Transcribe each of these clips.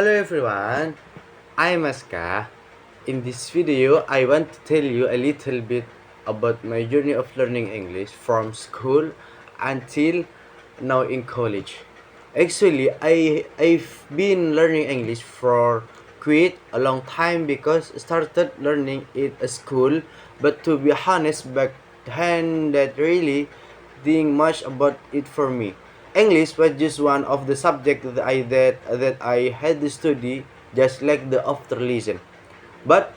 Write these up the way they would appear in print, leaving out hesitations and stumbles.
Hello everyone, I'm Aska. In this video, I want to tell you a little bit about my journey of learning English from school until now in college. Actually, I've been learning English for quite a long time because I started learning it at school, but to be honest, back then that really didn't much about it for me. English was just one of the subjects that I had to study just like the after lesson. But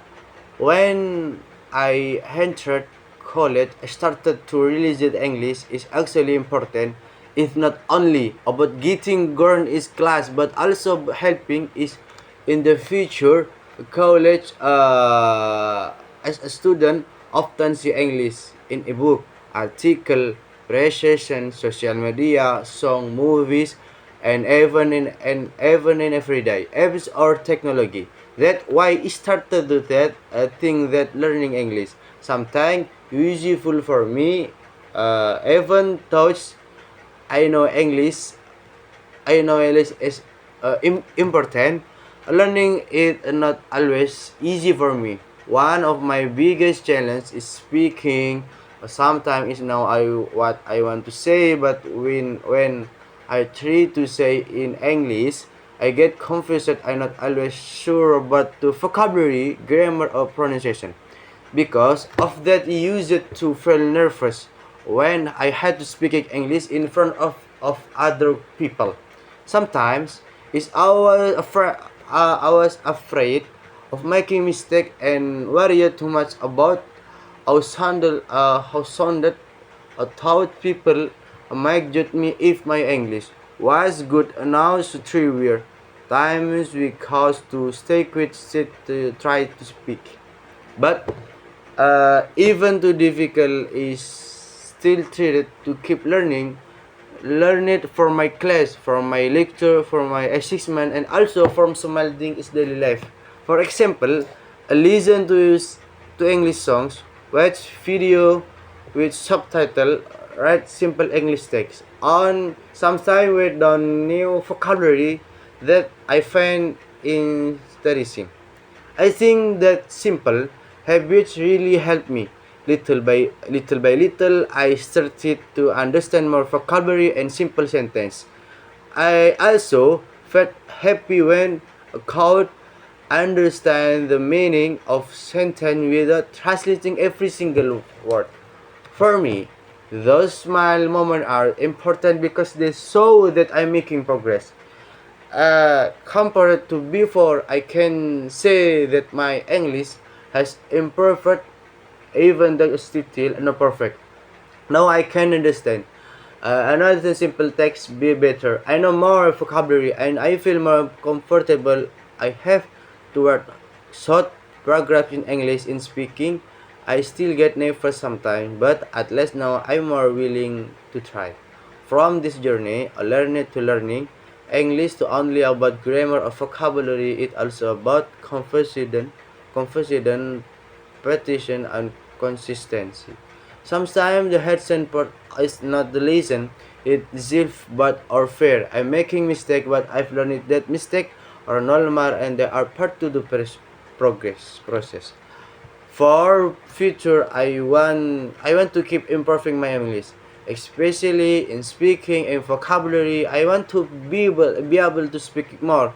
when I entered college, I started to realize that English is actually important. It's not only about getting gone is class, but also helping is in the future. College, as a student, often see English in a book, article, precision, social media, song, movies, and even in everyday apps or technology. That why I started to that think that learning English sometimes useful for me. Even though I know English, I know English is important. Learning it not always easy for me. One of my biggest challenges is speaking. Sometimes is now I what I want to say, but when I try to say in English, I get confused that I'm not always sure about the vocabulary, grammar, or pronunciation. Because of that, I used it to feel nervous when I had to speak English in front of other people. Sometimes is I was afraid of making mistake and worried too much about how sounded I thought people might judge me if my English was good enough to trivia. Times we caused to stay quiet to try to speak. But even too difficult is still treated to keep learning. Learn it for my class, for my lecture, for my assessment, and also from something is daily life. For example, listen to English songs, watch video with subtitle, write simple English text. On sometimes with the new vocabulary that I find in studying. I think that simple habits really help me. Little by little, I started to understand more vocabulary and simple sentence. I also felt happy when I could understand the meaning of sentence without translating every single word. For me, those small moments are important because they show that I'm making progress. Compared to before, I can say that my English has improved even though it's still not perfect. Now I can understand. Another simple text be better. I know more vocabulary and I feel more comfortable. I have to write short paragraphs in English in speaking. I still get nervous sometimes, but at least now I'm more willing to try. From this journey, I learned to learning English to only about grammar or vocabulary. It also about confidence, repetition, and consistency. Sometimes the headset part is not the lesson, it's if but or fair. I'm making mistake, but I've learned that mistake are normal and they are part of the progress process. For future, I want to keep improving my English, especially in speaking and vocabulary. I want to be able to speak more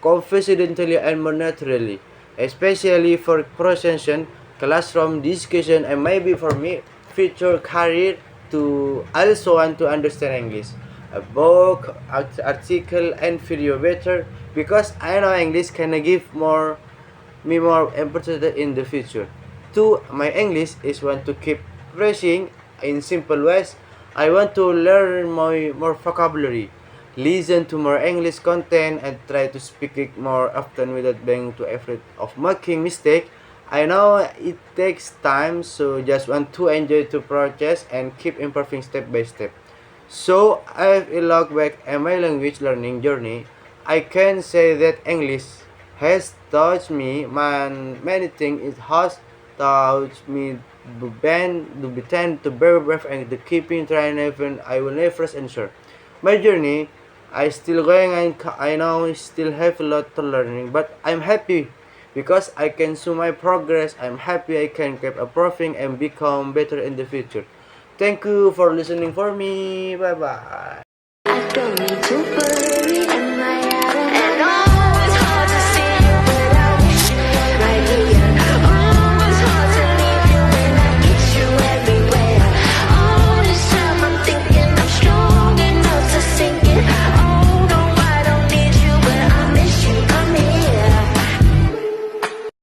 confidently and more naturally, especially for presentation, classroom discussion, and maybe for me future career to also want to understand English. A book, article, and video better because I know English can give more important in the future. Two, my English is want to keep pressing in simple ways. I want to learn more vocabulary, listen to more English content, and try to speak it more often without being too afraid of making mistake. I know it takes time, so just want to enjoy the process and keep improving step by step. So, if I look back at my language learning journey, I can say that English has taught me many things. It has taught me to bend, to pretend, to bear breath, and to keeping trying even I will never answer. My journey I still going and I know I still have a lot to learning, but I'm happy because I can see my progress. I'm happy I can keep improving and become better in the future. Thank you for listening for me. Bye bye. I don't need to